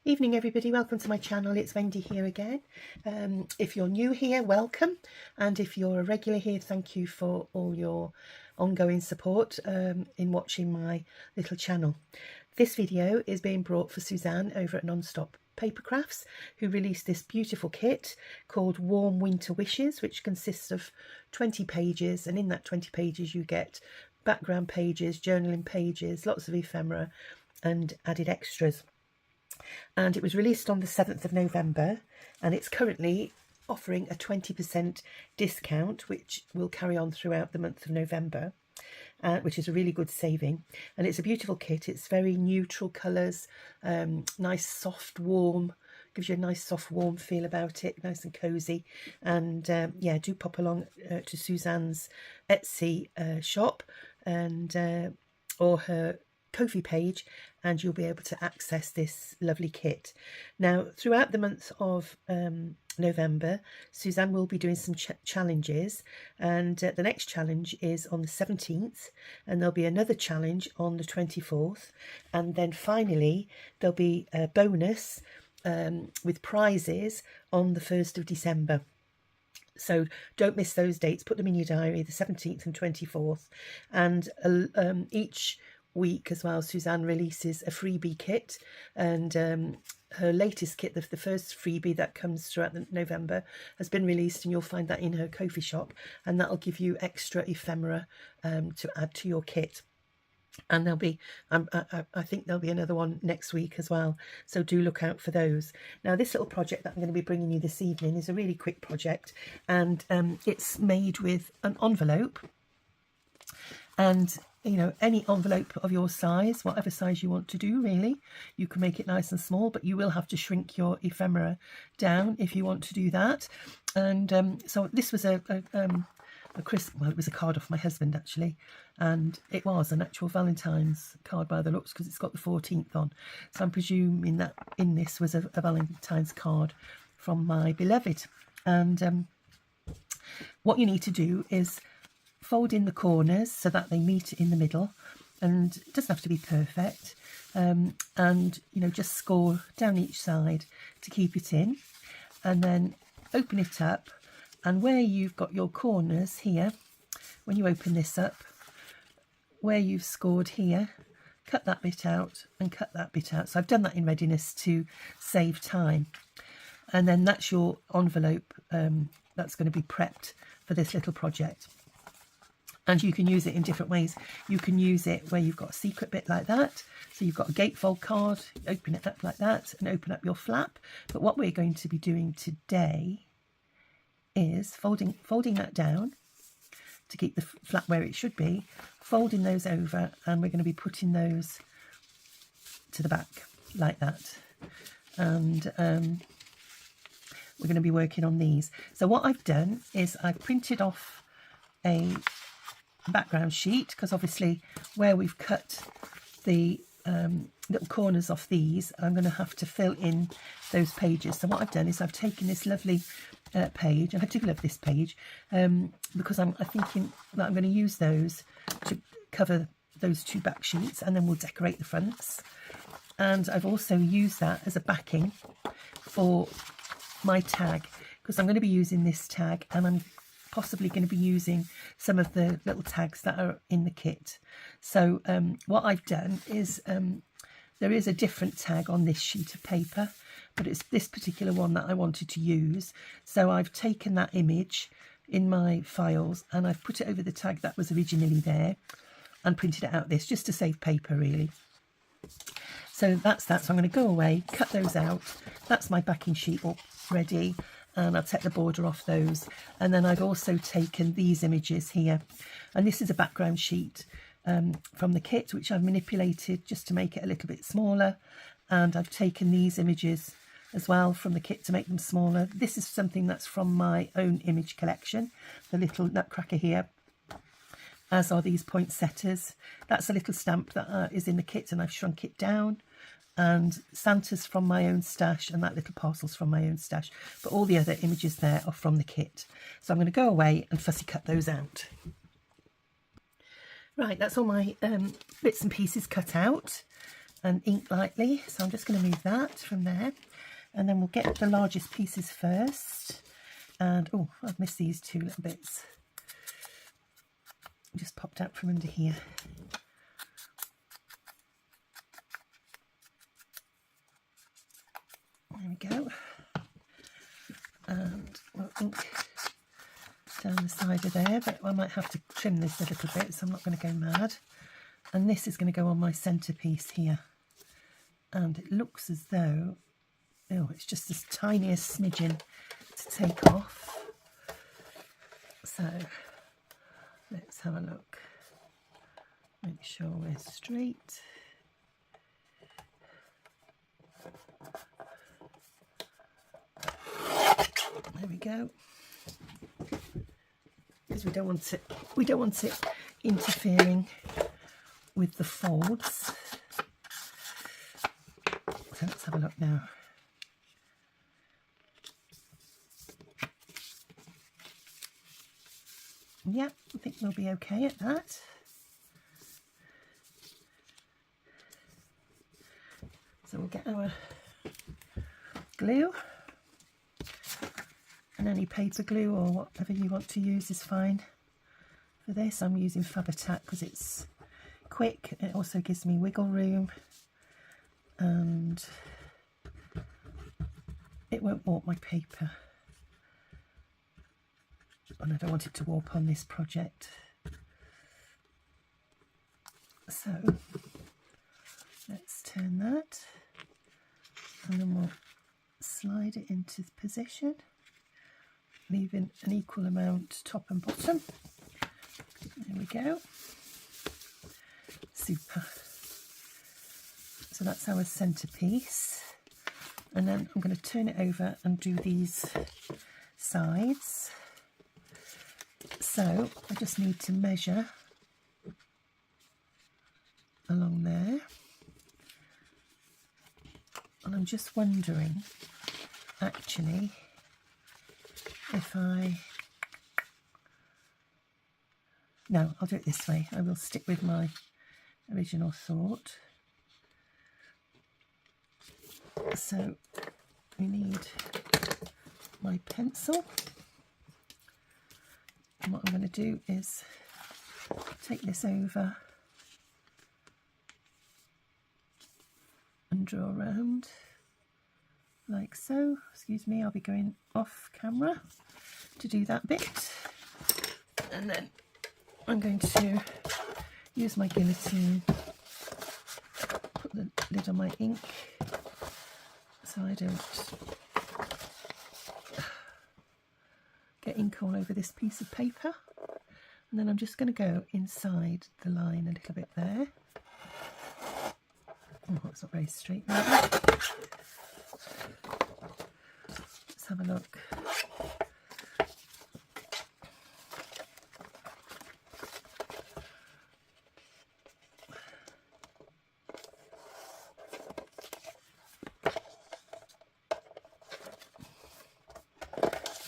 Evening everybody, welcome to my channel. It's Wendy here again. If you're new here, welcome, and if you're a regular here, thank you for all your ongoing support in watching my little channel. This video is being brought for Suzanne over at Non-Stop Paper Crafts, who released this beautiful kit called Warm Winter Wishes, which consists of 20 pages, and in that 20 pages you get background pages, journaling pages, lots of ephemera and added extras. And it was released on the 7th of November, and it's currently offering a 20% discount, which will carry on throughout the month of November, which is a really good saving. And it's a beautiful kit. It's very neutral colours, nice soft warm, gives you a nice soft warm feel about it, nice and cosy. And yeah, do pop along to Suzanne's Etsy shop and or her Ko-fi page, and you'll be able to access this lovely kit. Now, throughout the month of November, Suzanne will be doing some challenges, and the next challenge is on the 17th, and there'll be another challenge on the 24th, and then finally there'll be a bonus with prizes on the 1st of December. So don't miss those dates, put them in your diary, the 17th and 24th, and each week as well Suzanne releases a freebie kit, and her latest kit, the first freebie that comes throughout November, has been released, and you'll find that in her Ko-fi shop, and that'll give you extra ephemera to add to your kit. And there'll be I think there'll be another one next week as well, so do look out for those. Now, this little project that I'm going to be bringing you this evening is a really quick project, and it's made with an envelope, and you know, any envelope of your size, whatever size you want to do, really. You can make it nice and small, but you will have to shrink your ephemera down if you want to do that. And so this was well, it was a card off my husband, actually, and it was an actual Valentine's card by the looks, because it's got the 14th on. So I'm presuming that in this was a Valentine's card from my beloved. And what you need to do is fold in the corners so that they meet in the middle, and it doesn't have to be perfect, and you know, just score down each side to keep it in, and then open it up, and where you've got your corners here, when you open this up, where you've scored here, cut that bit out and cut that bit out. So I've done that in readiness to save time, and then that's your envelope that's going to be prepped for this little project. And you can use it in different ways. You can use it where you've got a secret bit like that. So you've got a gatefold card, open it up like that and open up your flap. But what we're going to be doing today is folding that down to keep the flap where it should be, folding those over, and we're going to be putting those to the back like that. And we're going to be working on these. So what I've done is I've printed off a background sheet, because obviously where we've cut the little corners off these, I'm going to have to fill in those pages. So what I've done is I've taken this lovely page, and I do love this page, because I'm thinking that I'm going to use those to cover those two back sheets, and then we'll decorate the fronts. And I've also used that as a backing for my tag, because I'm going to be using this tag, and I'm possibly going to be using some of the little tags that are in the kit. So what I've done is there is a different tag on this sheet of paper, but it's this particular one that I wanted to use. So I've taken that image in my files and I've put it over the tag that was originally there and printed it out this, just to save paper, really. So that's that. So I'm going to go away, cut those out. That's my backing sheet all ready, and I'll take the border off those. And then I've also taken these images here, and this is a background sheet from the kit, which I've manipulated just to make it a little bit smaller, and I've taken these images as well from the kit to make them smaller. This is something that's from my own image collection, the little nutcracker here, as are these poinsettias. That's a little stamp that is in the kit, and I've shrunk it down. And Santa's from my own stash, and that little parcel's from my own stash, but all the other images there are from the kit. So I'm going to go away and fussy cut those out. Right, that's all my bits and pieces cut out. and ink lightly. So I'm just going to move that from there, and then we'll get the largest pieces first. And oh, I've missed these two little bits. Just popped out from under here. There we go. And we'll ink down the side of there, but I might have to trim this a little bit, so I'm not going to go mad. And this is going to go on my centerpiece here. And it looks as though, oh, it's just this tiniest smidgen to take off. So let's have a look. Make sure we're straight. There we go. Because we don't want it interfering with the folds. So let's have a look now. Yeah, I think we'll be okay at that. So we'll get our glue, and any paper glue or whatever you want to use is fine for this. I'm using Fab-O-Tac because it's quick. It also gives me wiggle room, and it won't warp my paper. And I don't want it to warp on this project. So let's turn that, and then we'll slide it into position, leaving an equal amount top and bottom. There we go. Super. So that's our centerpiece, and then I'm going to turn it over and do these sides. So I just need to measure along there, and I'm just wondering actually if no, I'll do it this way. I will stick with my original thought. So we need my pencil. And what I'm going to do is take this over and draw around like so. Excuse me, I'll be going off camera to do that bit. And then I'm going to use my guillotine, put the lid on my ink so I don't get ink all over this piece of paper. And then I'm just going to go inside the line a little bit there. Oh, it's not very straight maybe. Let's have a look.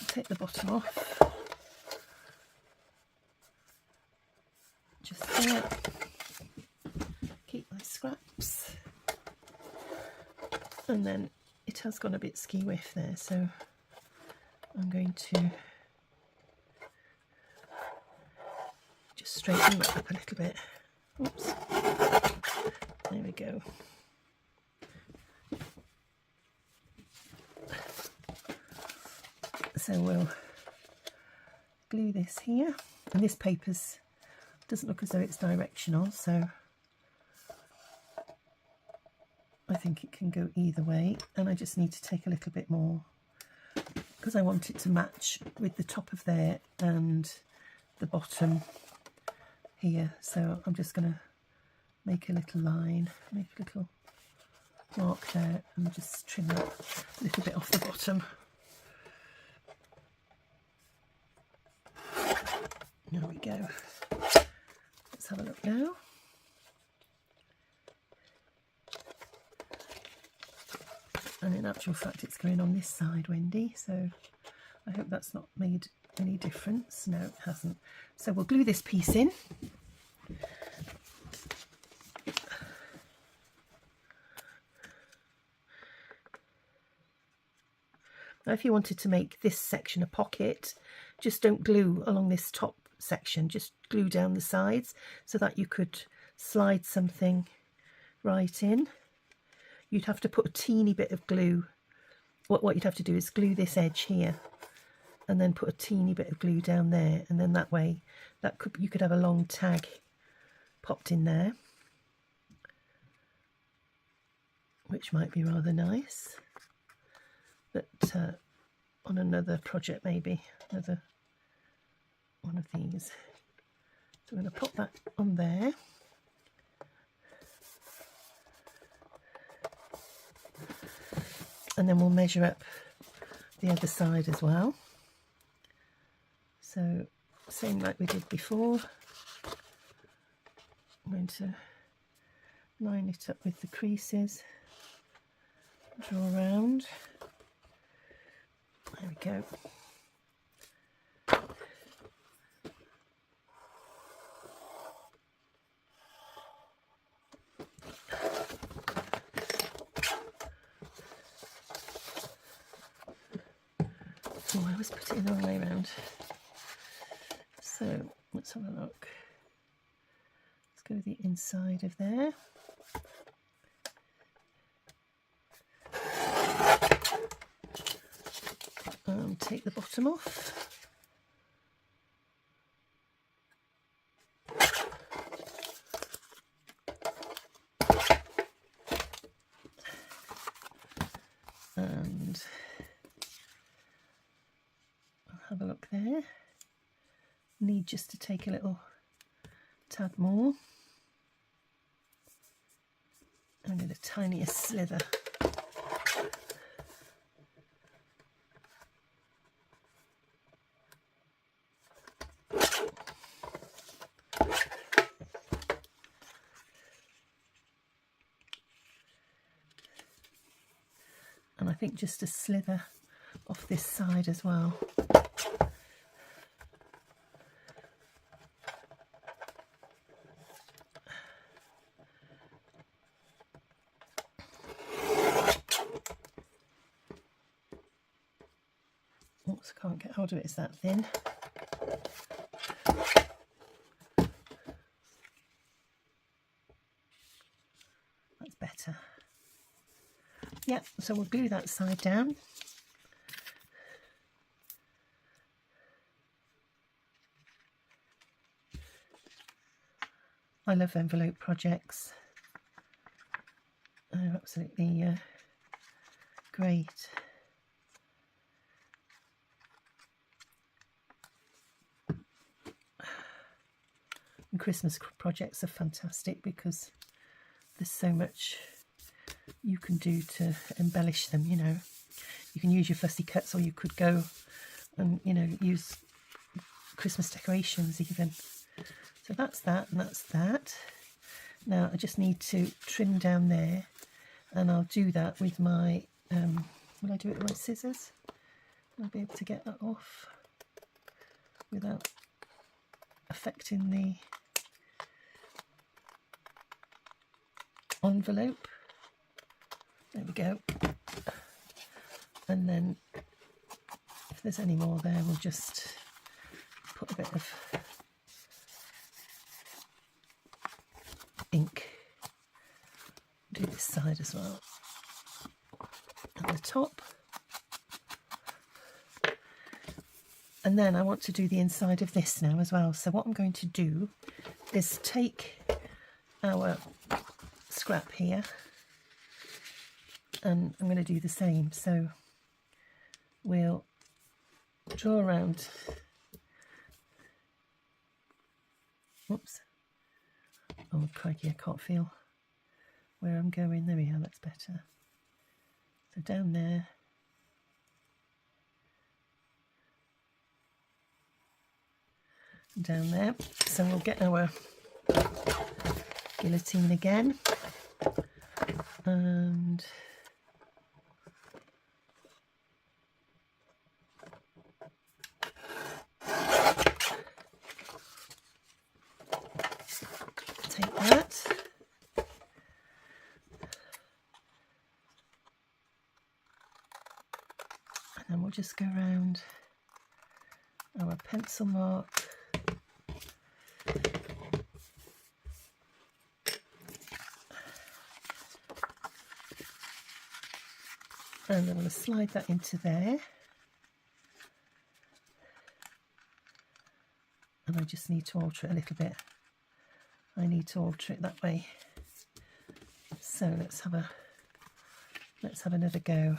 Take the bottom off, just there, keep my scraps, and then it has gone a bit ski-whiff there, so I'm going to just straighten that up a little bit. Oops, there we go. So we'll glue this here, and this paper's doesn't look as though it's directional, so I think it can go either way. And I just need to take a little bit more because I want it to match with the top of there and the bottom here. So I'm just going to make a little line, make a little mark there, and just trim that a little bit off the bottom. There we go. Let's have a look now. And in actual fact it's going on this side, Wendy, so I hope that's not made any difference. No, it hasn't. So we'll glue this piece in. Now if you wanted to make this section a pocket, just don't glue along this top section, just glue down the sides so that you could slide something right in. You'd have to put a teeny bit of glue. What you'd have to do is glue this edge here and then put a teeny bit of glue down there, and then that way you could have a long tag popped in there, which might be rather nice. But on another project, maybe another one of these. So I'm going to pop that on there. And then we'll measure up the other side as well. So same like we did before. I'm going to line it up with the creases, draw around. There we go. Oh, I always put it in the wrong way around. So let's have a look. Let's go the inside of there. Take the bottom off. And I'll have a look there. Need just to take a little tad more. And get the tiniest slither. And I think just a slither off this side as well. Oops, can't get hold of it, it's that thin. That's better. Yeah, so we'll glue that side down. I love envelope projects. They're absolutely great. And Christmas projects are fantastic because there's so much you can do to embellish them, you know. You can use your fussy cuts, or you could go and, you know, use Christmas decorations even. So that's that, and that's that. Now I just need to trim down there, and I'll do that with my, will I do it with my scissors? I'll be able to get that off without affecting the envelope. There we go. And then if there's any more there, we'll just put a bit of ink. Do this side as well. At the top. And then I want to do the inside of this now as well. So what I'm going to do is take our scrap here, and I'm going to do the same. So we'll draw around. Oops. Oh crikey, I can't feel where I'm going. There we are, that's better. So down there. Down there. So we'll get our guillotine again. And take that. And we'll just go around our pencil mark. And I'm going to slide that into there. And I just need to alter it a little bit. I need to alter it that way. So let's have another go.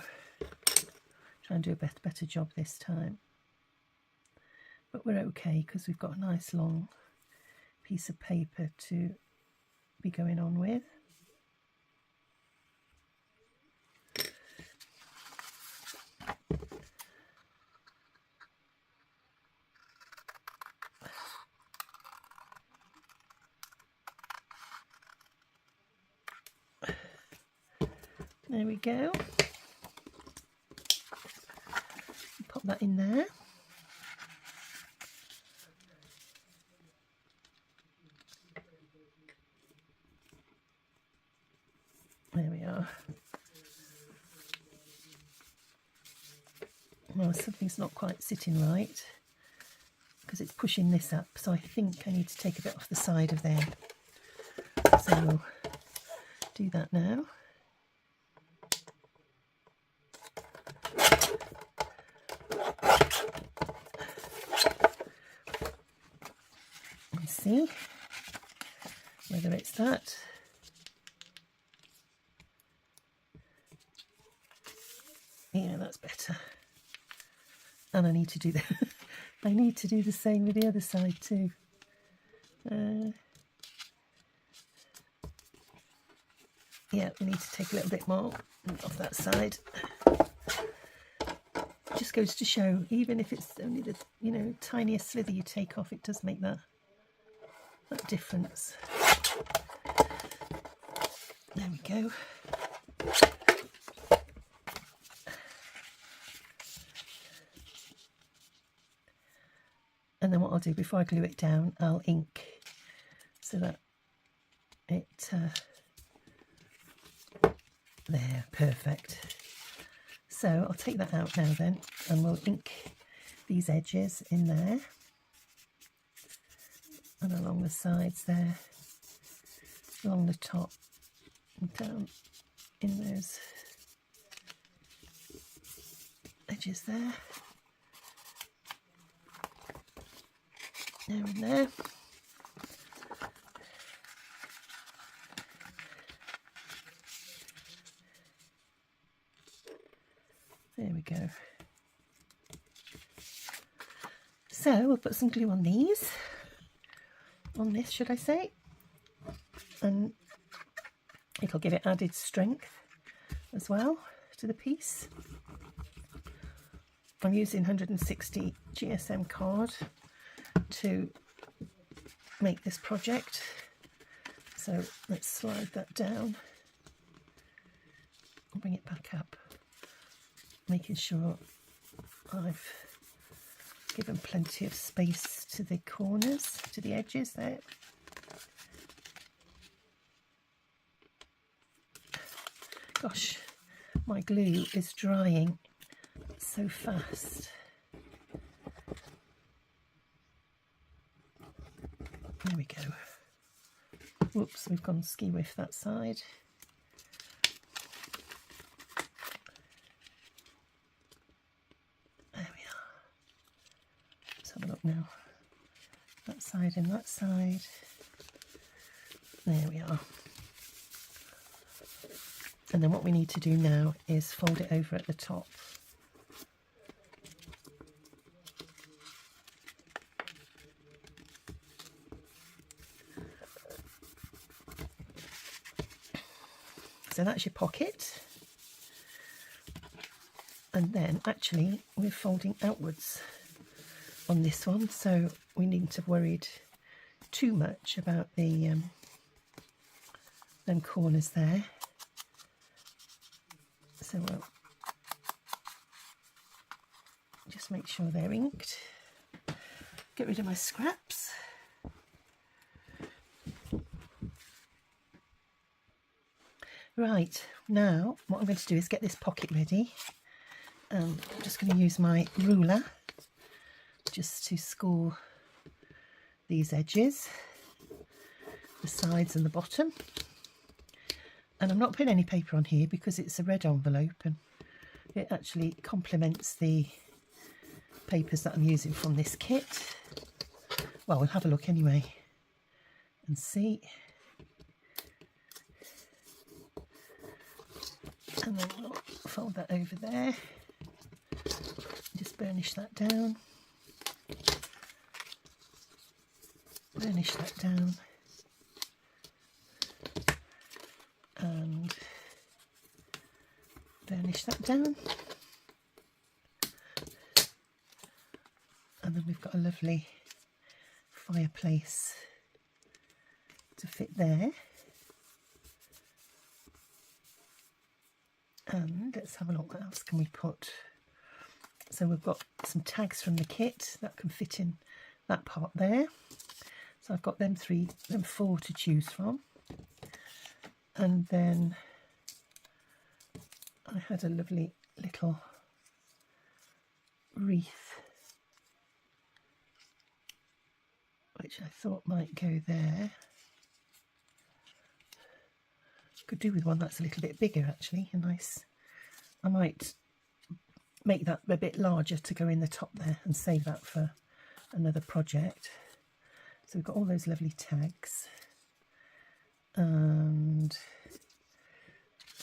Try and do a better job this time. But we're okay because we've got a nice long piece of paper to be going on with. There we go. Pop that in there. There we are. Well, something's not quite sitting right because it's pushing this up, so I think I need to take a bit off the side of there. So we'll do that now. And see whether it's that. Yeah, that's better. And I need to do the I need to do the same with the other side too. Yeah, we need to take a little bit more off that side. Just goes to show, even if it's only the tiniest slither you take off, it does make that difference. There we go. And then what I'll do before I glue it down, I'll ink so that it there, perfect. So I'll take that out now then, and we'll ink these edges in there and along the sides there, along the top and down in those edges there. There and there. There we go. So we'll put some glue on these, on this should I say, and it'll give it added strength as well to the piece. I'm using 160 GSM card to make this project, so let's slide that down and bring it back up, making sure I've given plenty of space to the corners, to the edges there. Gosh, my glue is drying so fast. There we go. Whoops, we've gone ski-whiff that side. There we are. Let's have a look now. That side and that side. There we are. And then what we need to do now is fold it over at the top. So that's your pocket, and then actually we're folding outwards on this one, so we needn't have worried too much about the them corners there. So we'll just make sure they're inked. Get rid of my scraps. Right, now what I'm going to do is get this pocket ready, I'm just going to use my ruler just to score these edges, the sides and the bottom. And I'm not putting any paper on here because it's a red envelope and it actually complements the papers that I'm using from this kit. Well, we'll have a look anyway and see. And then we'll fold that over there. Just burnish that down. Burnish that down. And burnish that down. And then we've got a lovely fireplace to fit there. And let's have a look, what else can we put? So we've got some tags from the kit that can fit in that part there. So I've got them four to choose from. And then I had a lovely little wreath, which I thought might go there. Could do with one that's a little bit bigger actually, a nice, I might make that a bit larger to go in the top there and save that for another project. So we've got all those lovely tags, and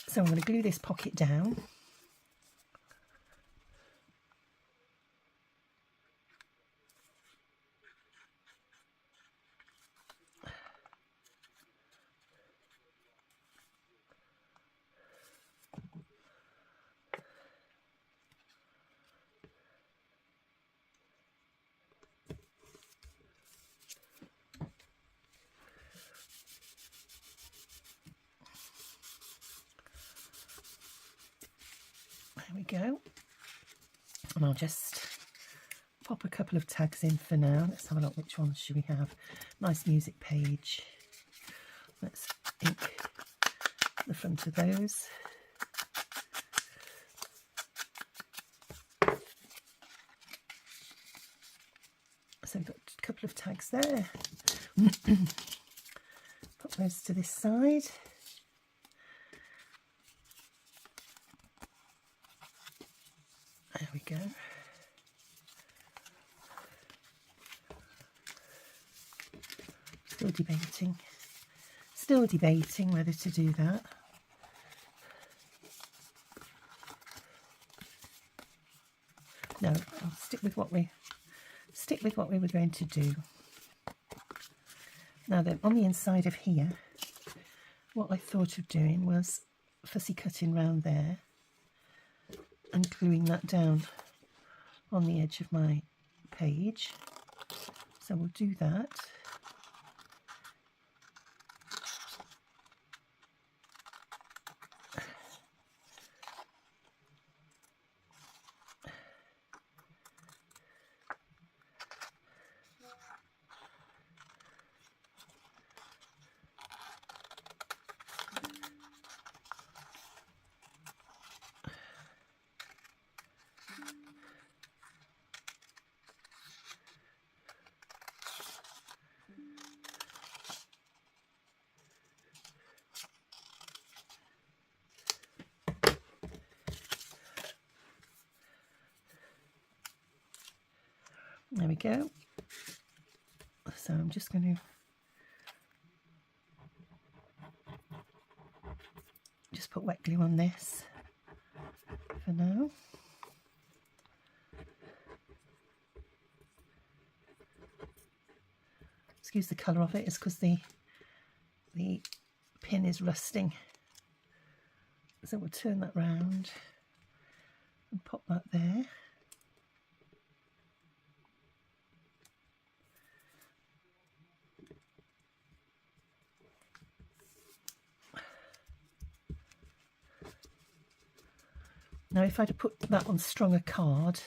so I'm going to glue this pocket down. There we go. And I'll just pop a couple of tags in for now. Let's have a look, which ones should we have? Nice music page. Let's ink the front of those. So we've got a couple of tags there. Put those to this side. There we go. Still debating whether to do that. No, I'll stick with what we were going to do. Now then, on the inside of here, what I thought of doing was fussy cutting round there and gluing that down on the edge of my page. So we'll do that. There we go. So I'm just going to just put wet glue on this for now. Excuse the colour of it, it's because the pin is rusting. So we'll turn that round and pop that there. Now, if I'd have put that on stronger card,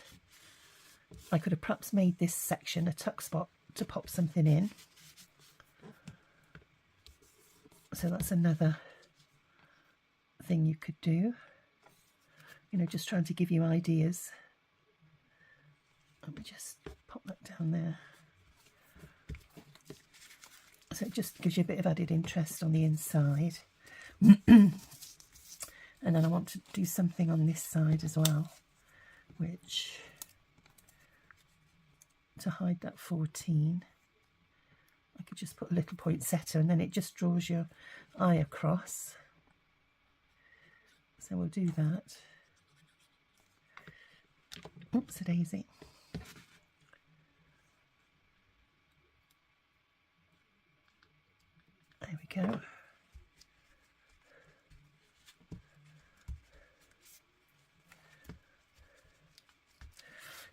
I could have perhaps made this section a tuck spot to pop something in. So that's another thing you could do. you know, just trying to give you ideas. Let me just pop that down there. So it just gives you a bit of added interest on the inside. And then I want to do something on this side as well, which, to hide that 14, I could just put a little poinsettia, and then it just draws your eye across. So we'll do that. Oops, a daisy. There we go.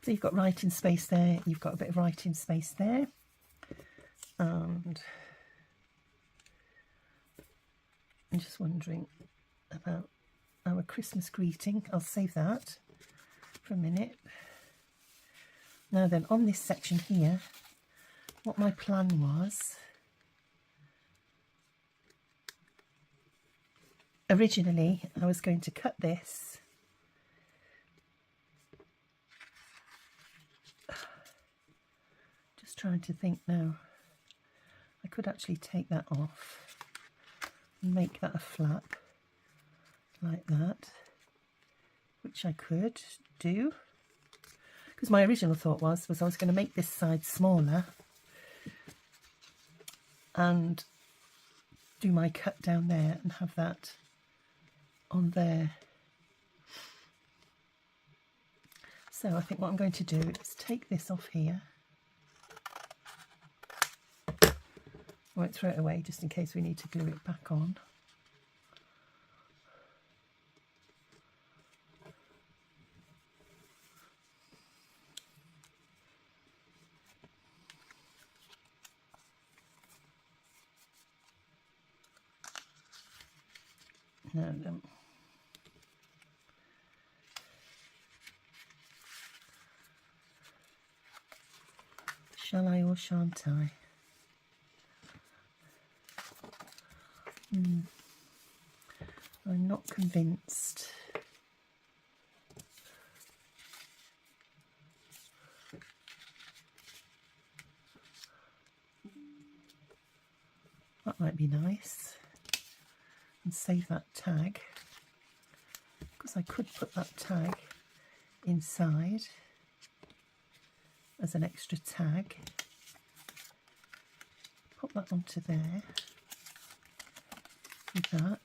So you've got writing space there, you've got a bit of writing space there, and I'm just wondering about our Christmas greeting. I'll save that for a minute. Now then, on this section here, what my plan was, originally I was going to cut this trying to think now. I could actually take that off and make that a flap like that, which I could do, because my original thought was I was going to make this side smaller and do my cut down there and have that on there. So I think what I'm going to do is take this off here. I won't throw it away just in case we need to glue it back on. Now then. Shall I or shan't I? I'm not convinced. That might be nice. And save that tag, because I could put that tag inside as an extra tag. Pop that onto there. With that.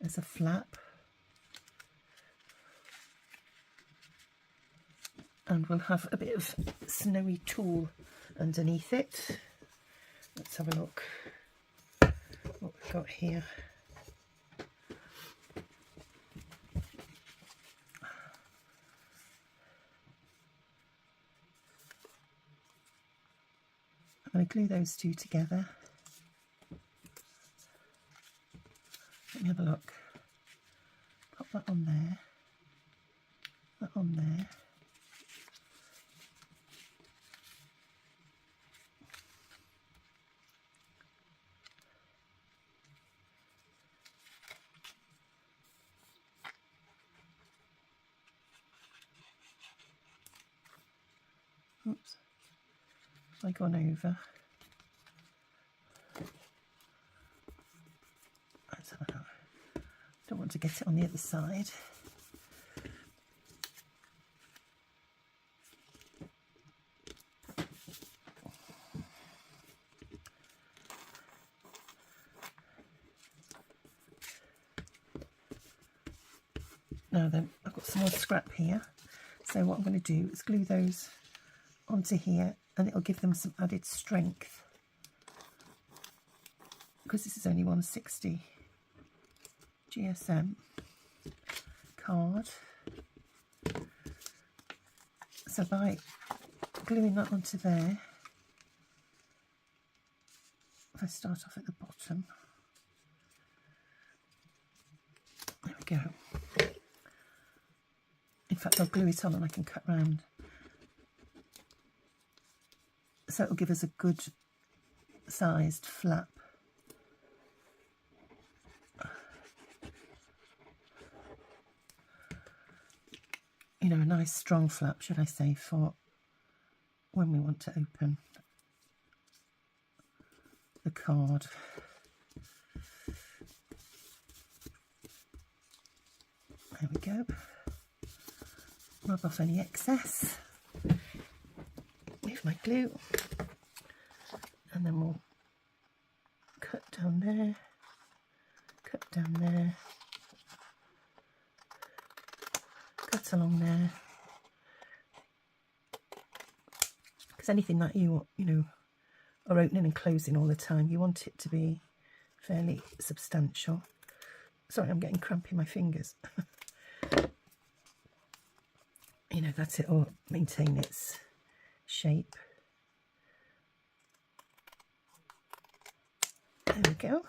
As a flap, and we'll have a bit of snowy tulle underneath it. Let's have a look what we've got here. I'm going to glue those two together. Let me have a look. Pop that on there. That on there. Oops. I've gone over. Let's have a look. Don't want to get it on the other side. Now then, I've got some more scrap here. So what I'm going to do is glue those onto here, and it'll give them some added strength, because this is only 160 GSM card. So by gluing that onto there, if I start off at the bottom, there we go. In fact, I'll glue it on and I can cut round. So it'll give us a good sized flap. know, a nice strong flap, should I say, for when we want to open the card. There we go. Rub off any excess with my glue, and then we'll cut down there, cut down there, cut along there, because anything that you know are opening and closing all the time, you want it to be fairly substantial. Sorry, I'm getting cramp in my fingers. You know, that it'll maintain its shape. There we go.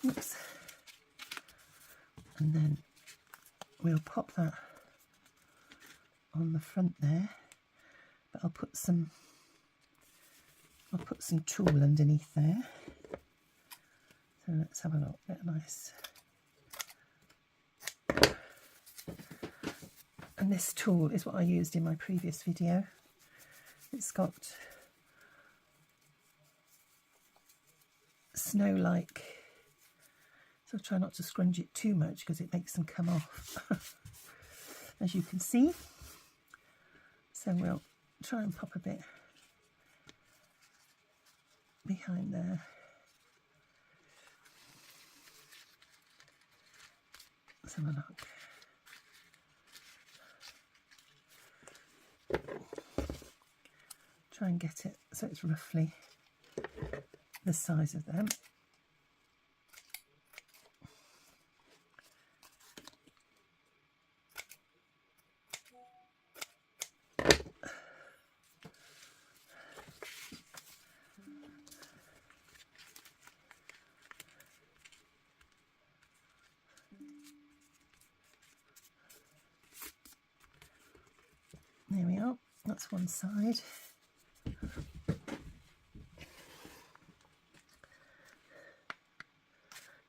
Oops. And then we'll pop that on the front there, but I'll put some tulle underneath there. So let's have a look, get a nice. And this tool is what I used in my previous video. It's got snow-like, so try not to scrunch it too much because it makes them come off, as you can see. So we'll try and pop a bit behind there. Let's have a look. Try and get it so it's roughly the size of them. There we are, that's one side.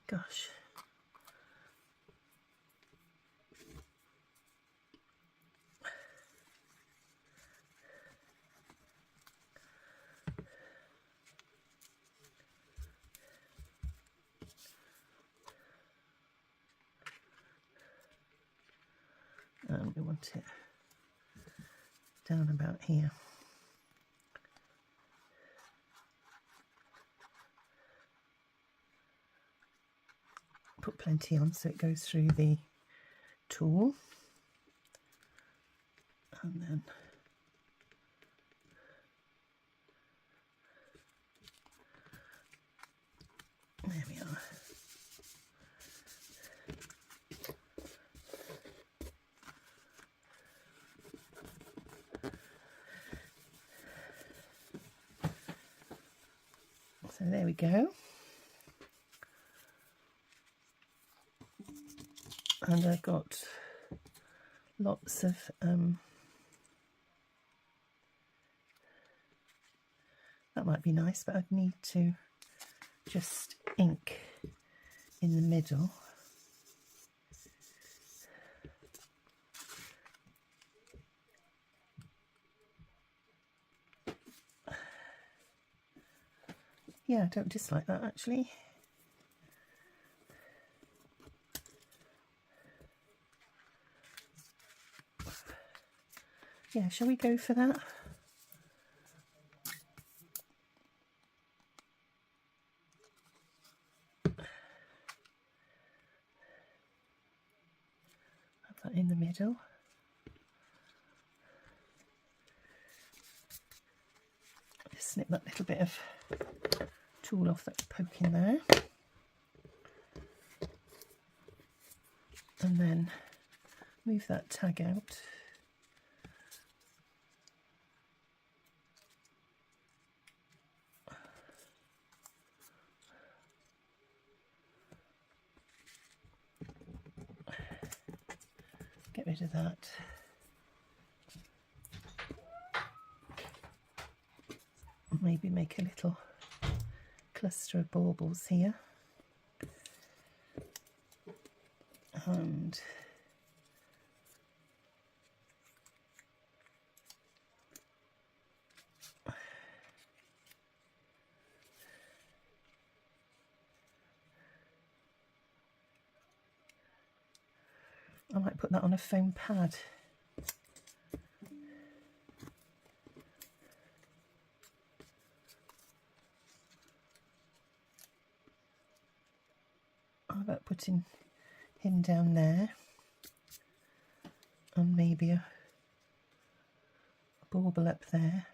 Gosh. And we want it down about here. Put plenty on so it goes through the tool, and then there we are. So there we go. And I've got lots of that might be nice, but I'd need to just ink in the middle. Yeah, I don't dislike that actually. Yeah, shall we go for that? Have that in the middle. Just snip that little bit of tool off that's poking there. And then move that tag out. Get rid of that. Maybe make a little cluster of baubles here. and I might put that on a foam pad. How about putting him down there and maybe a bauble up there.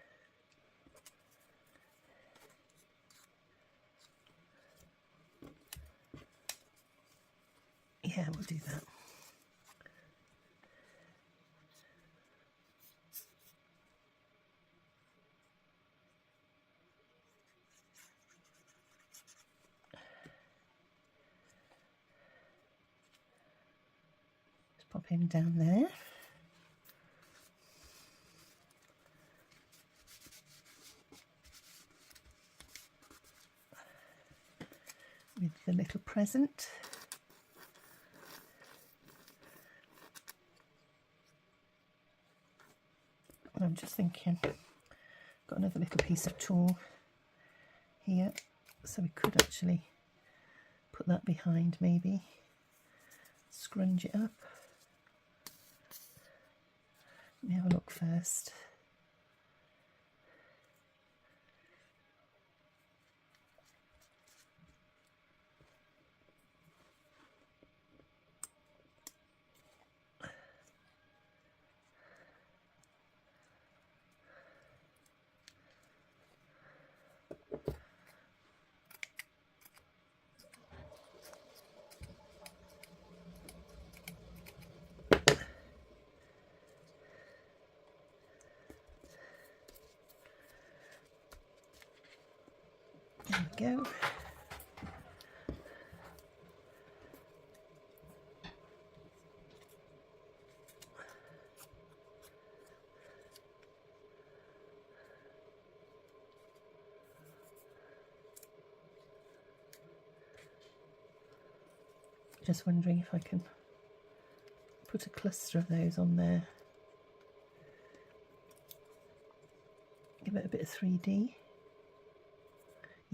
Yeah, we'll do that. Just pop him down there. With the little present. And I'm just thinking, got another little piece of tulle here, so we could actually put that behind, maybe scrunch it up. Let me have a look first. There we go. Just wondering if I can put a cluster of those on there. Give it a bit of 3D.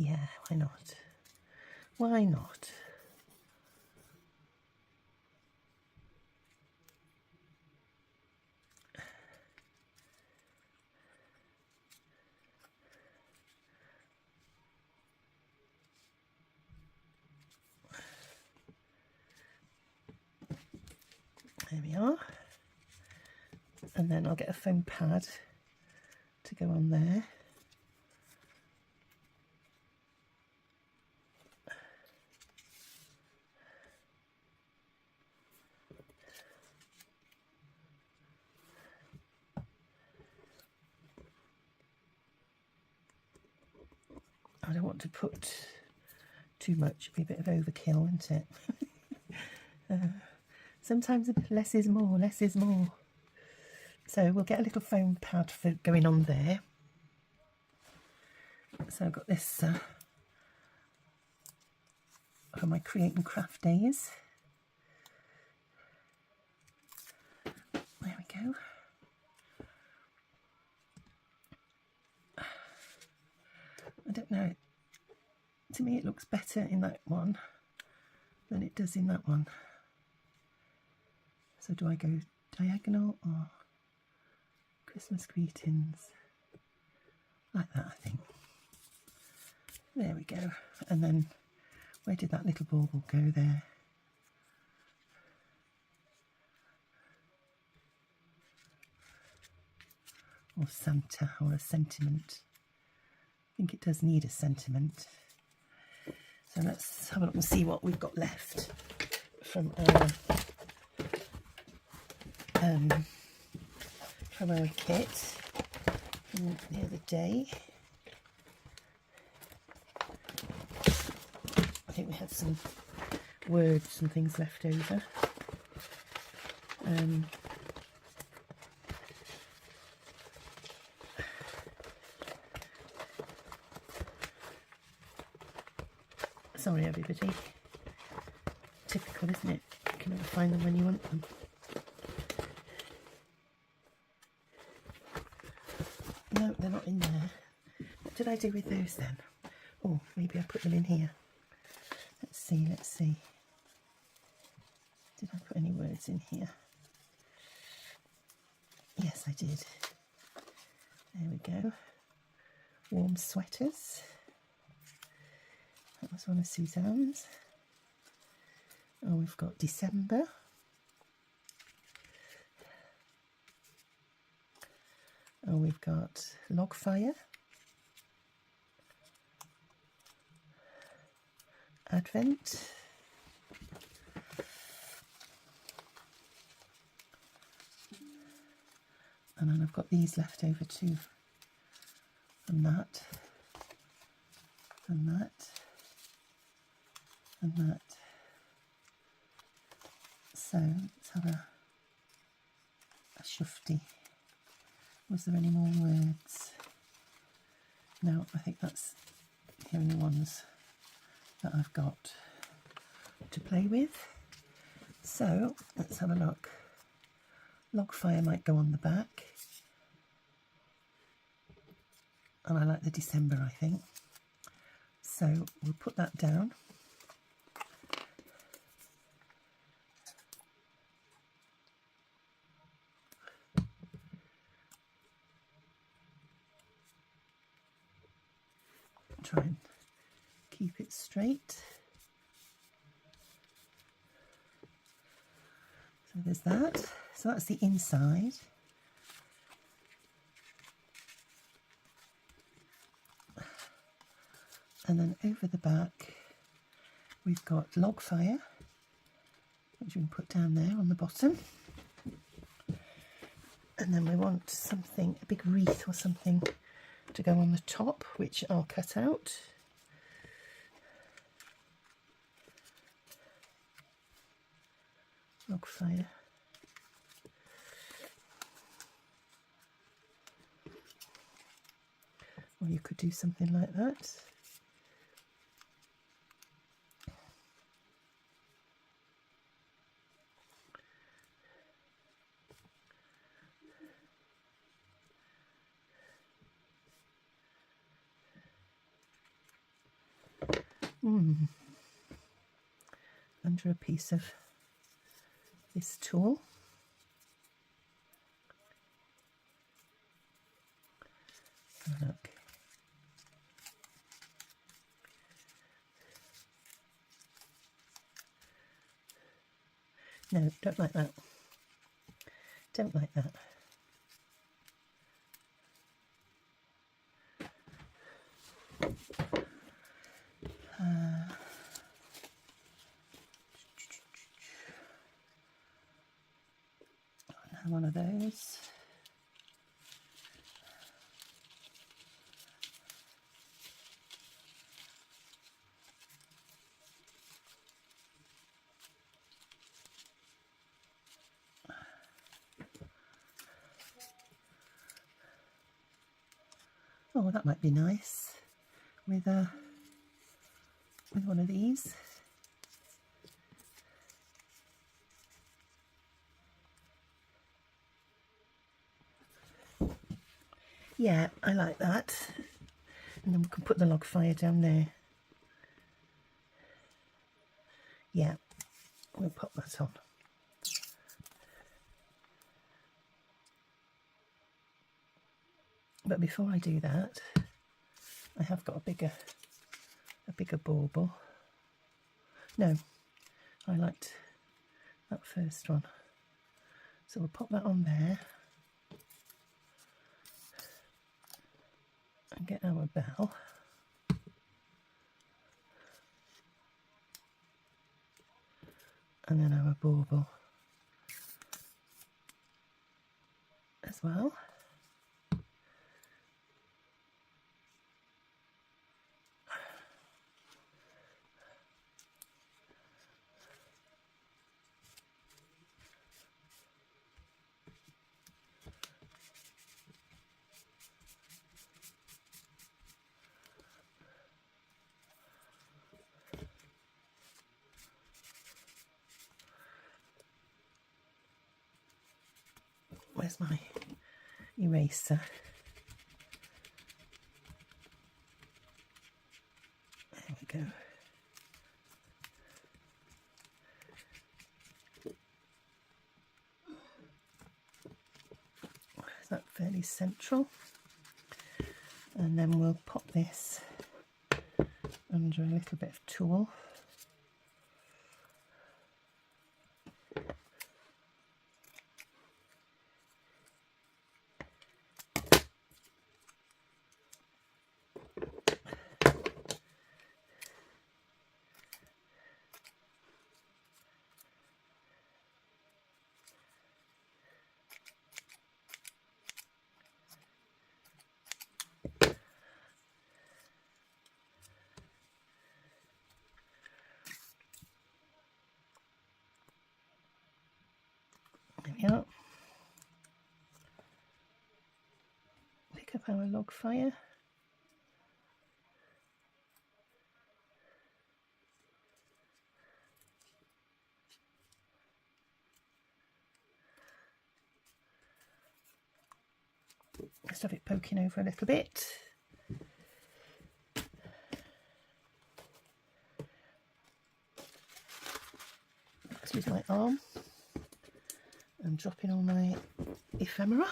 Yeah, why not? Why not? There we are. And then I'll get a foam pad to go on there. I don't want to put too much, it'd be a bit of overkill, isn't it? Sometimes less is more, less is more. So we'll get a little foam pad for going on there. So I've got this for my create and craft days. There we go. I don't know, to me it looks better in that one than it does in that one. So do I go diagonal or Christmas greetings? Like that, I think. There we go. And then where did that little bauble go there? Or Santa, or a sentiment. I think it does need a sentiment. So let's have a look and see what we've got left from our kit from the other day. I think we had some words and things left over. Sorry everybody, typical isn't it, can never find them when you want them. No, they're not in there. What did I do with those then? Oh, maybe I put them in here. Let's see, let's see. Did I put any words in here? Yes, I did. There we go. Warm sweaters. That was one of Suzanne's. Oh, we've got December. Oh, we've got log fire. Advent. And then I've got these left over too. And that. And that. And that. So let's have a shufty. Was there any more words? No, I think that's the only ones that I've got to play with. So let's have a look. Log fire might go on the back. And I like the December, I think. So we'll put that down. Try and keep it straight. So there's that. So that's the inside. And then over the back we've got log fire, which we can put down there on the bottom. And then we want something, a big wreath or something to go on the top, which I'll cut out. Log fire. Or you could do something like that. Under a piece of this tool. Look. No, don't like that. Don't like that. One of those. Oh, that might be nice with one of these. Yeah, I like that. And then we can put the log fire down there. Yeah, we'll pop that on. But before I do that, I have got a bigger bauble. No, I liked that first one. So we'll pop that on there. And get our bell. And then our bauble as well. where's my eraser? There we go. Is that fairly central? And then we'll pop this under a little bit of tulle. There we are. Pick up our log fire. Just have it poking over a little bit. Excuse my arm. I'm dropping all my ephemera.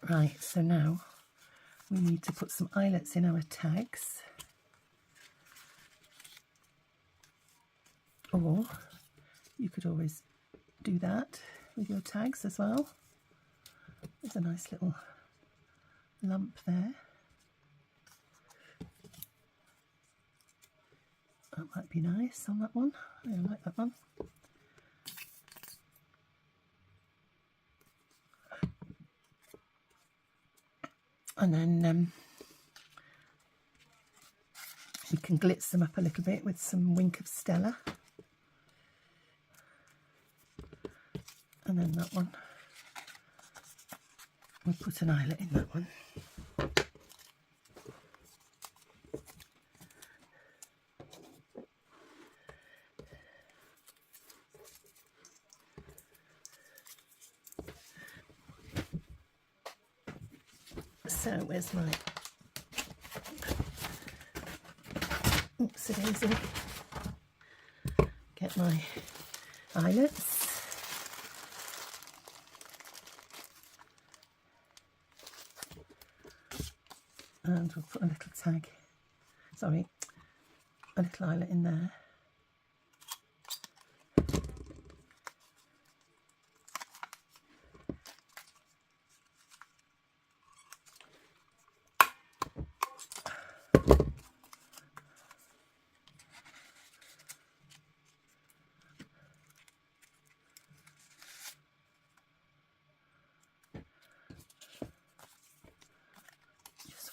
Right, so now we need to put some eyelets in our tags. Or you could always do that with your tags as well. There's a nice little lump there. That might be nice on that one. I like that one. And then we can glitz them up a little bit with some Wink of Stella. And then that one, we'll put an eyelet in that one. So where's my oopsie daisy? Get my eyelets. And we'll put a little tag, sorry, a little eyelet in there.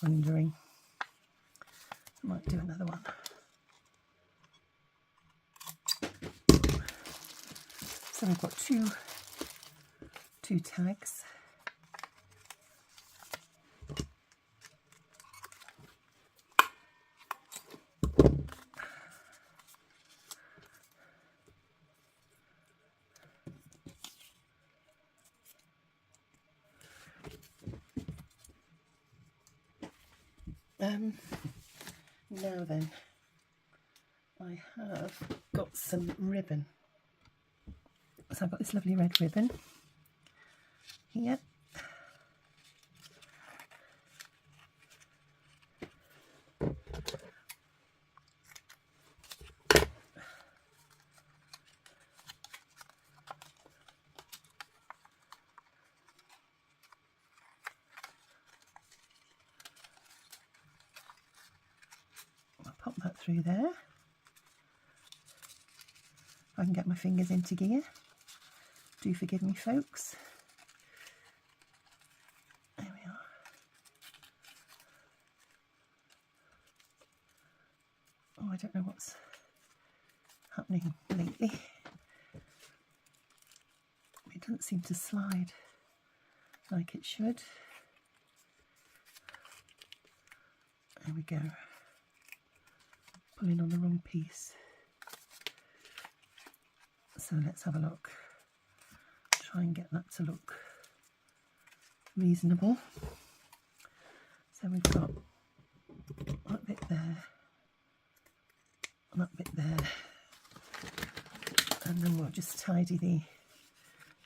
Wondering, I might do another one. So we've got two tags. Now then, I have got some ribbon. So I've got this lovely red ribbon here. Pop that through there. I can get my fingers into gear. Do forgive me, folks. There we are. Oh, I don't know what's happening lately. It doesn't seem to slide like it should. There we go. Pulling on the wrong piece. So let's have a look. try and get that to look reasonable. So we've got that bit there, that bit there, and then we'll just tidy the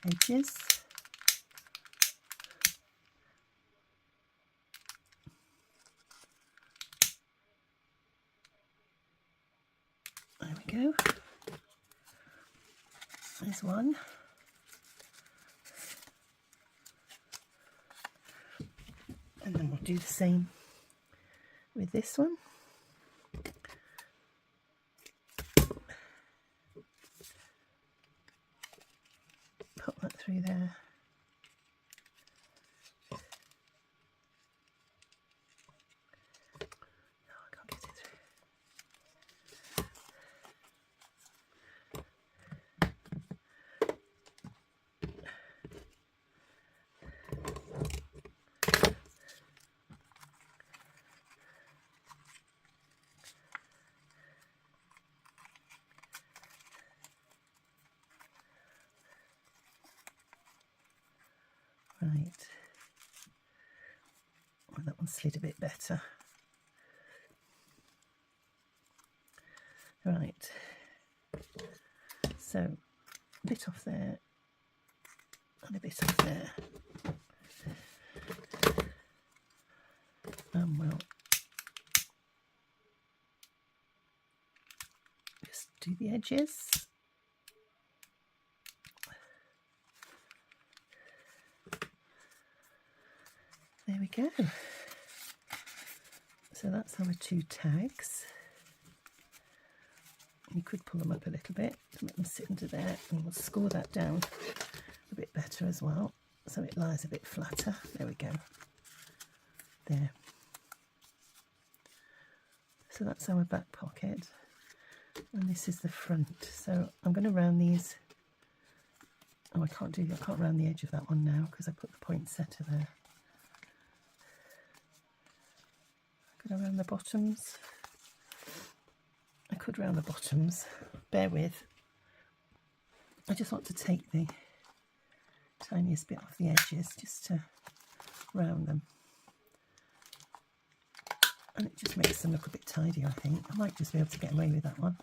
edges. There we go. There's one. And then we'll do the same with this one. Put that through there. Oh, I can't get it through. Right, well, that one slid a bit better. Right, so a bit off there and a bit off there, and we'll just do the edges. There we go. So that's our two tags. You could pull them up a little bit to make them sit under there, and we'll score that down a bit better as well, so it lies a bit flatter. There we go. There. So that's our back pocket, and this is the front. So I'm going to round these. Oh, I can't round the edge of that one now because I put the poinsettia there. Could I round the bottoms? I could round the bottoms. Bear with. I just want to take the tiniest bit off the edges just to round them. And it just makes them look a bit tidier, I think. I might just be able to get away with that one.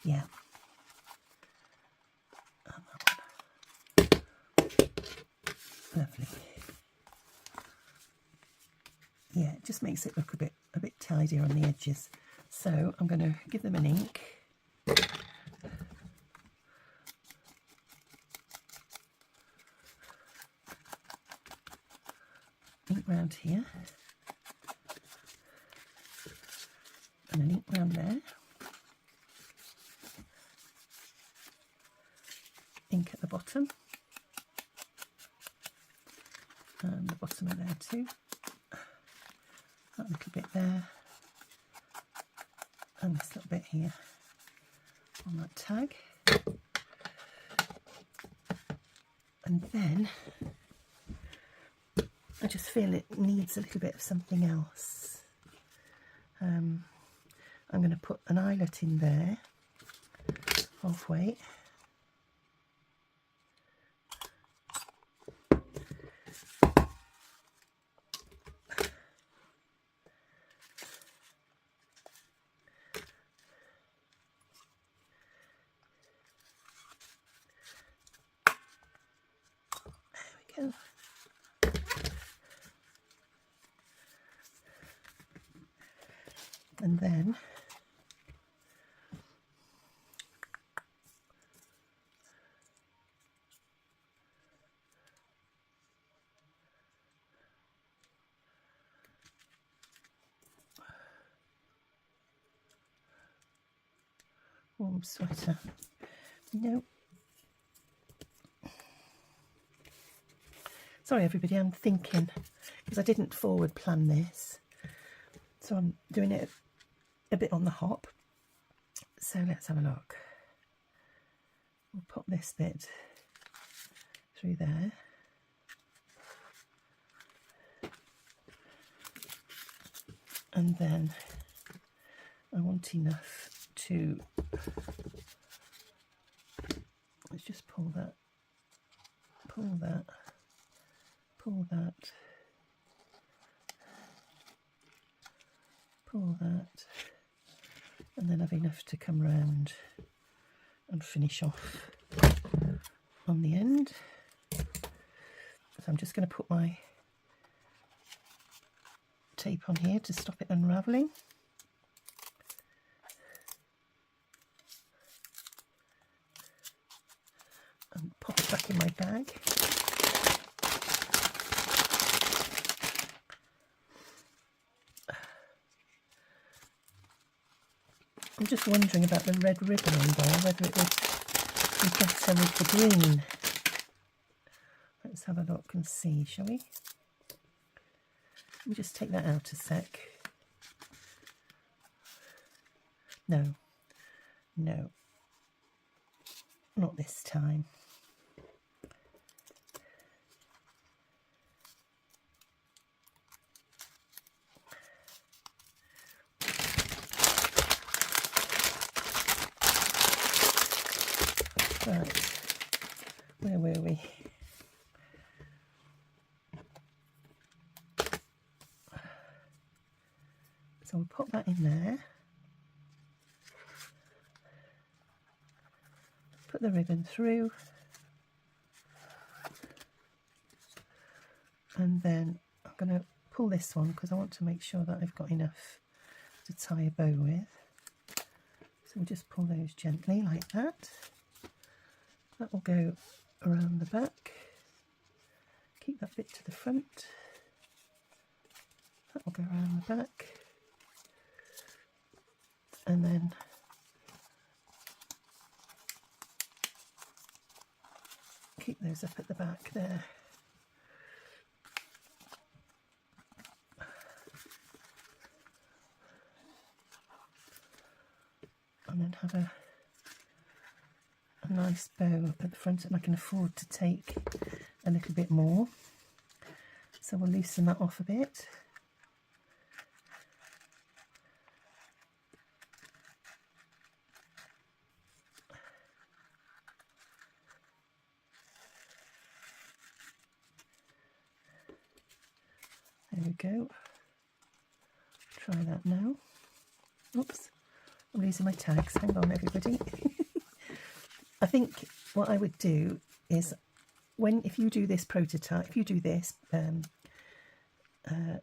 Yeah. And that one. Lovely. Yeah, it just makes it look a bit tidier on the edges. So I'm going to give them an ink. Ink round here. And an ink round there. Ink at the bottom. And the bottom of there too. That little bit there, and this little bit here on that tag. And then I just feel it needs a little bit of something else. I'm going to put an eyelet in there, halfway. And then warm sweater. No. Sorry everybody, I'm thinking, because I didn't forward plan this. So I'm doing it a bit on the hop. So let's have a look. We'll pop this bit through there. And then I want enough to pull that, pull that, pull that, pull that, and then have enough to come round and finish off on the end. So I'm just going to put my tape on here to stop it unravelling. And pop it back in my bag. I'm just wondering about the red ribbon on there, whether it would be better with the green. Let's have a look and see, shall we? Let me just take that out a sec. No, no, not this time. Right, where were we? So we'll put that in there. Put the ribbon through. And then I'm going to pull this one because I want to make sure that I've got enough to tie a bow with. So we'll just pull those gently like that. That will go around the back. Keep that bit to the front. That will go around the back. And then keep those up at the back there. And then have a nice bow at the front, and I can afford to take a little bit more. So we'll loosen that off a bit. There we go. Try that now. Oops, I'm losing my tags. Hang on, everybody. I think what I would do is, if you do this prototype, if you do this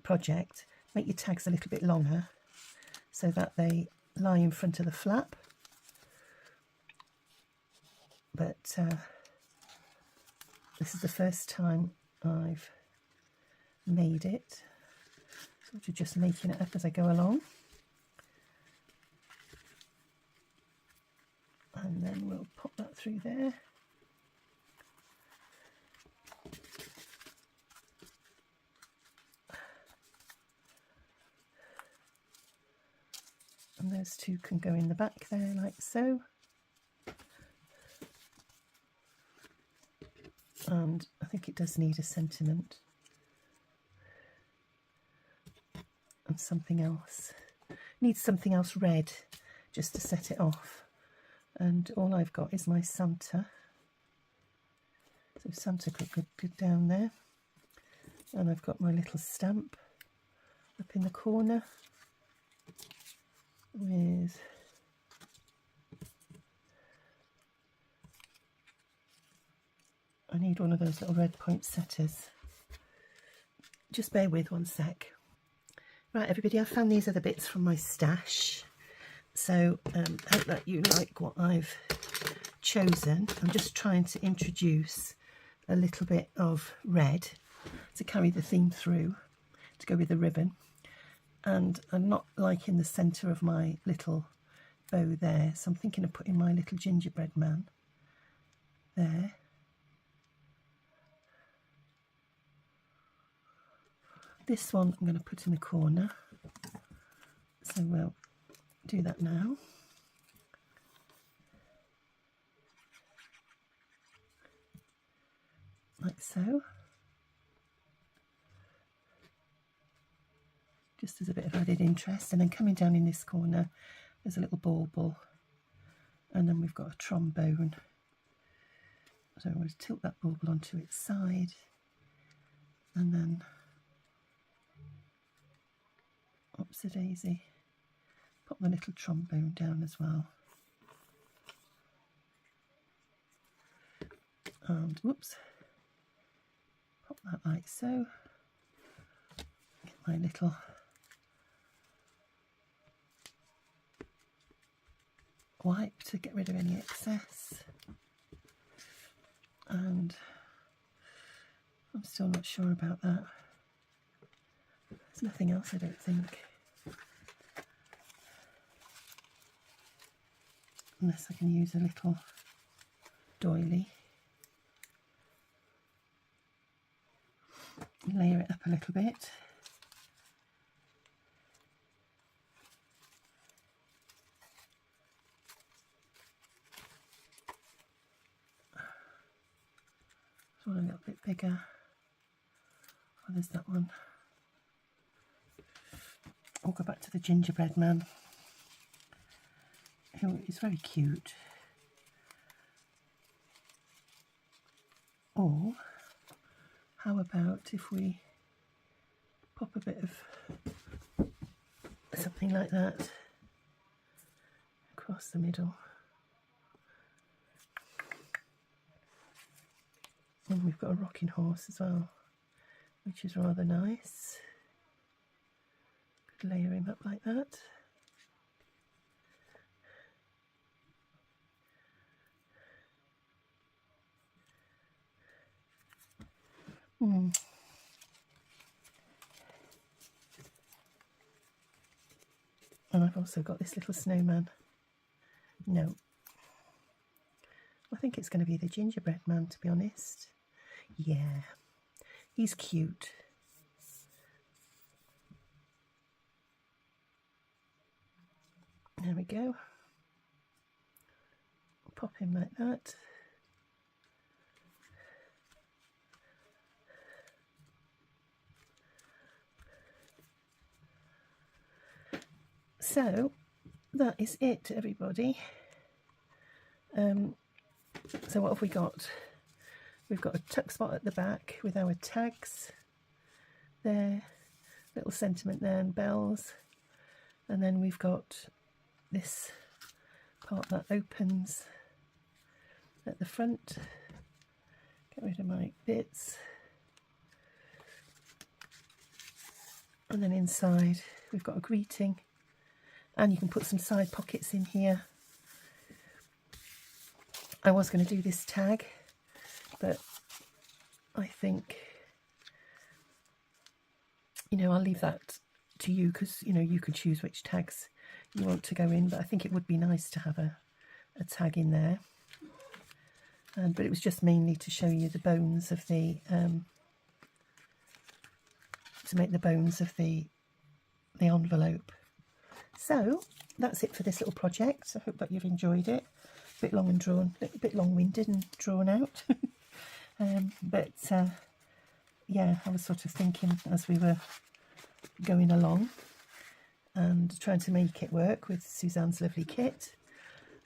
project, make your tags a little bit longer so that they lie in front of the flap. But this is the first time I've made it, so I'm just making it up as I go along. And then we'll pop that through there. And those two can go in the back there like so. And I think it does need a sentiment. And something else. Needs something else red just to set it off. And all I've got is my Santa. So Santa could go down there. And I've got my little stamp up in the corner with I need one of those little red poinsettias. Just bear with one sec. Right, everybody, I've found these other bits from my stash. So hope that you like what I've chosen. I'm just trying to introduce a little bit of red to carry the theme through, to go with the ribbon. And I'm not liking the centre of my little bow there, so I'm thinking of putting my little gingerbread man there. This one I'm going to put in the corner, so we'll do that now. Like so. Just as a bit of added interest. And then coming down in this corner, there's a little bauble. And then we've got a trombone. So I'm going to tilt that bauble onto its side and then, oopsie daisy, pop the little trombone down as well. And whoops, pop that like so. Get my little wipe to get rid of any excess. And I'm still not sure about that. There's nothing else, I don't think. Unless I can use a little doily. Layer it up a little bit. This one a little bit bigger. Oh, there's that one. I'll go back to the gingerbread man. He's very cute. Or how about if we pop a bit of something like that across the middle. And we've got a rocking horse as well, which is rather nice. Could layer him up like that. And I've also got this little snowman. No, I think it's going to be the gingerbread man, to be honest. Yeah, he's cute. There we go. Pop him like that. So that is it, everybody. So what have we got? We've got a tuck spot at the back with our tags there, little sentiment there and bells, and then we've got this part that opens at the front. Get rid of my bits, and then inside we've got a greeting, and you can put some side pockets in here. I was going to do this tag, but I think, you know, I'll leave that to you, because, you know, you can choose which tags you want to go in, but I think it would be nice to have a tag in there. But it was just mainly to show you the bones of the, to make the bones of the envelope. So that's it for this little project. I hope that you've enjoyed it. A bit long and drawn, a bit long-winded and drawn out. Yeah, I was sort of thinking as we were going along and trying to make it work with Suzanne's lovely kit.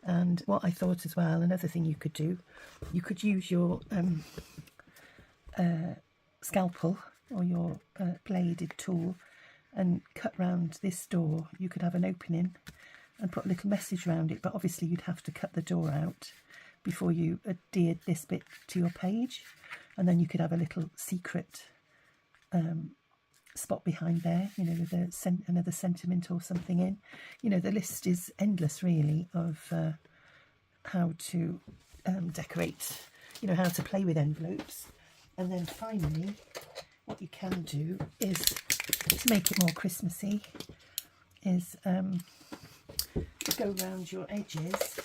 And what I thought as well, another thing you could do, you could use your scalpel or your bladed tool and cut round this door. You could have an opening and put a little message around it, but obviously you'd have to cut the door out before you adhered this bit to your page, and then you could have a little secret spot behind there, you know, with another sentiment or something in. You know, the list is endless really of how to decorate, you know, how to play with envelopes. And then finally, what you can do is, to make it more Christmassy, is go around your edges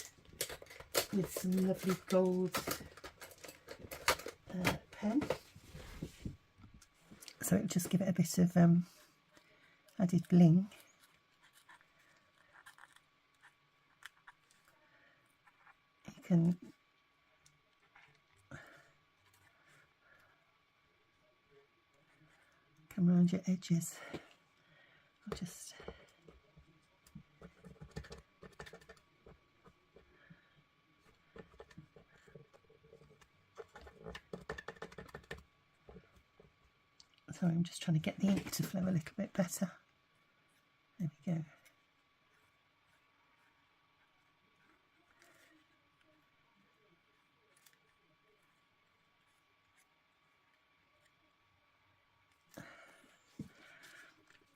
with some lovely gold pen. So it'll just give it a bit of added bling. You can come around your edges. I'll just Sorry, I'm just trying to get the ink to flow a little bit better. There we go.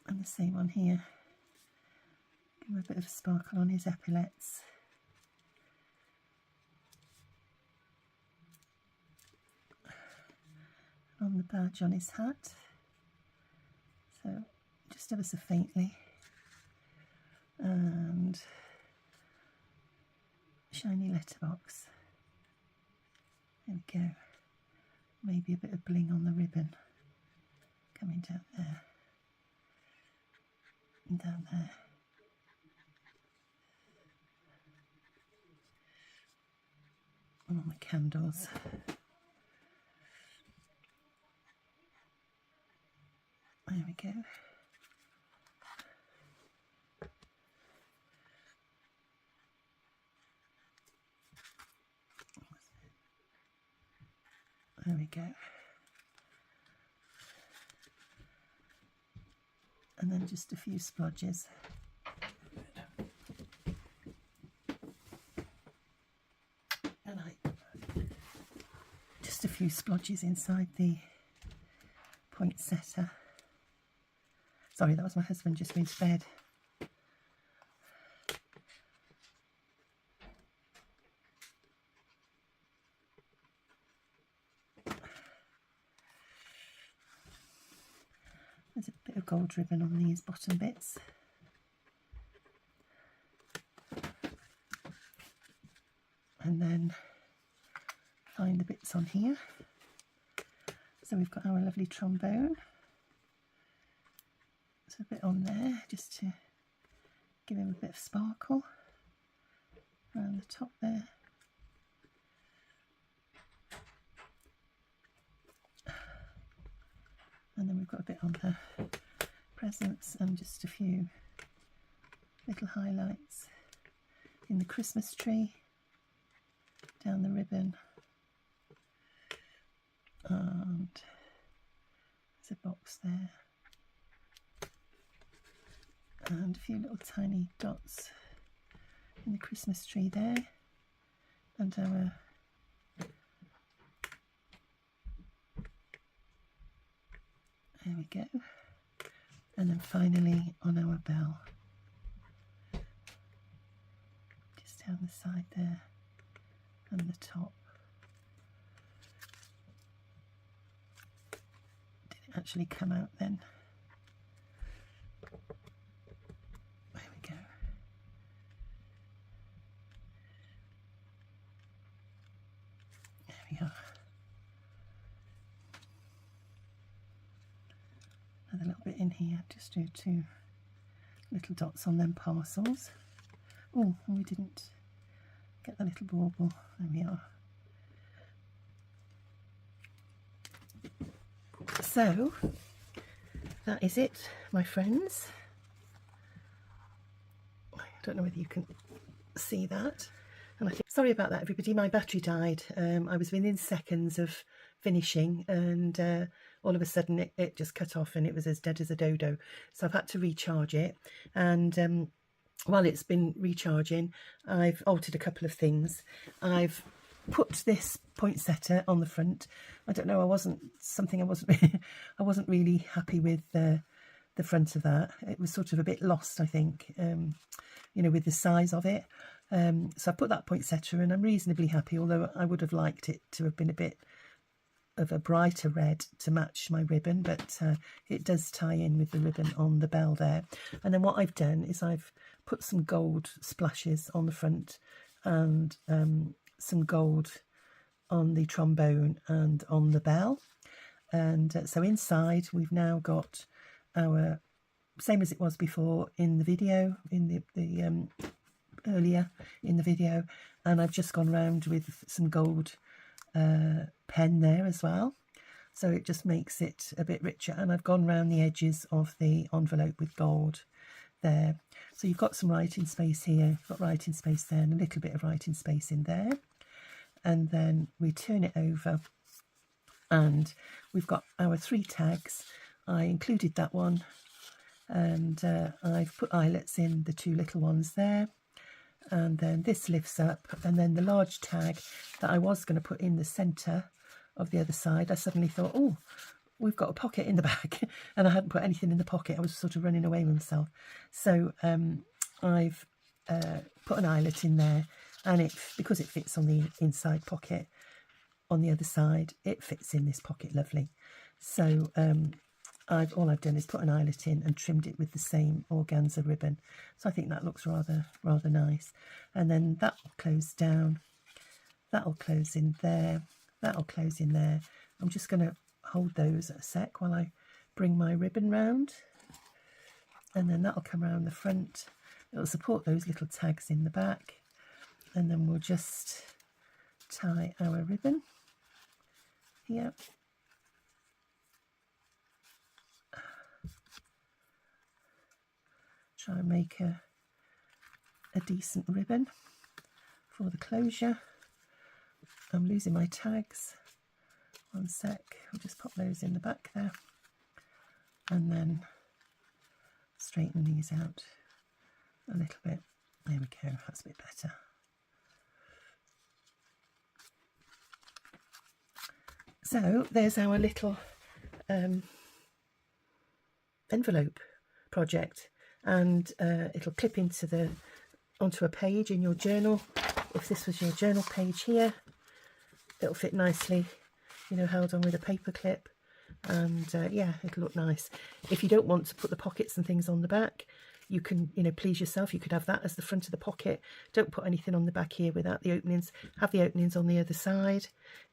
And the same on here. Give him a bit of a sparkle on his epaulets. On the badge on his hat. So just ever so faintly. And shiny letterbox. There we go. Maybe a bit of bling on the ribbon coming down there and down there. And on the candles. There we go. There we go. And then just a few splodges. And just a few splodges inside the poinsettia. Sorry, that was my husband just going to bed. There's a bit of gold ribbon on these bottom bits. And then find the bits on here. So we've got our lovely trombone. So a bit on there just to give him a bit of sparkle around the top there. And then we've got a bit on the presents and just a few little highlights in the Christmas tree, down the ribbon, and there's a box there, and a few little tiny dots in the Christmas tree there, and our there we go. And then finally on our bell, just down the side there and the top. Did it actually come out then? There we go. There we are. Another little bit in here, just do 2 little dots on them parcels. Oh, and we didn't get the little bauble. There we are. So that is it, my friends. I don't know whether you can see that. And I think, sorry about that, everybody. My battery died. I was within seconds of finishing, and all of a sudden it just cut off, and it was as dead as a dodo. So I've had to recharge it, and while it's been recharging, I've altered a couple of things. I've put this poinsettia on the front. I don't know, I wasn't I wasn't really happy with the front of that. It was sort of a bit lost, I think, you know, with the size of it. So I put that poinsettia, and I'm reasonably happy, although I would have liked it to have been a bit of a brighter red to match my ribbon, but it does tie in with the ribbon on the bell there. And then what I've done is I've put some gold splashes on the front, and some gold on the trombone and on the bell. And so inside we've now got our, same as it was before in the video, in the earlier in the video, and I've just gone round with some gold pen there as well, so it just makes it a bit richer. And I've gone round the edges of the envelope with gold there, so you've got some writing space here, you've got writing space there, and a little bit of writing space in there. And then we turn it over, and we've got our 3 tags. I included that one, and I've put eyelets in the two little ones there, and then this lifts up, and then the large tag that I was going to put in the centre of the other side, I suddenly thought, oh, we've got a pocket in the back, and I hadn't put anything in the pocket. I was sort of running away with myself. So I've put an eyelet in there, and because it fits on the inside pocket on the other side, it fits in this pocket lovely. So all I've done is put an eyelet in and trimmed it with the same organza ribbon. So I think that looks rather nice. And then that will close down, that'll close in there, that'll close in there. I'm just going to hold those a sec while I bring my ribbon round, and then that'll come around the front. It'll support those little tags in the back, and then we'll just tie our ribbon here. Try and make a decent ribbon for the closure. I'm losing my tags. One sec, I'll just pop those in the back there, and then straighten these out a little bit. There we go, that's a bit better. So there's our little envelope project, and it'll clip onto a page in your journal. If this was your journal page here, it'll fit nicely, you know, held on with a paper clip, and yeah, it'll look nice. If you don't want to put the pockets and things on the back, you can, you know, please yourself, you could have that as the front of the pocket. Don't put anything on the back here without the openings. Have the openings on the other side,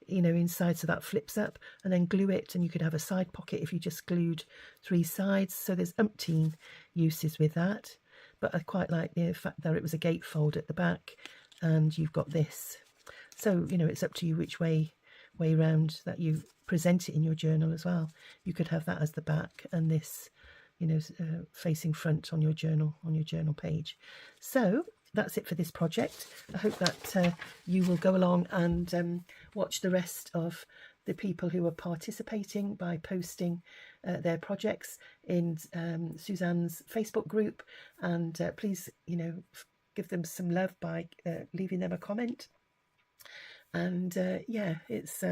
you know, inside, so that flips up, and then glue it, and you could have a side pocket if you just glued 3 sides. So there's umpteen uses with that, but I quite like the fact that it was a gatefold at the back, and you've got this. So, you know, it's up to you which way round that you present it in your journal as well. You could have that as the back, and this, you know, facing front on your journal page. So that's it for this project. I hope that you will go along and watch the rest of the people who are participating by posting their projects in Suzanne's Facebook group, and please, you know, give them some love by leaving them a comment. And yeah, it's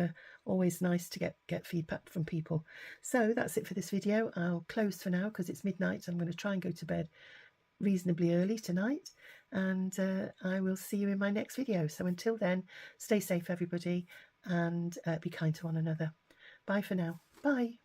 always nice to get feedback from people. So that's it for this video. I'll close for now because it's midnight. I'm going to try and go to bed reasonably early tonight, and I will see you in my next video. So until then, stay safe everybody, and be kind to one another. Bye for now. Bye.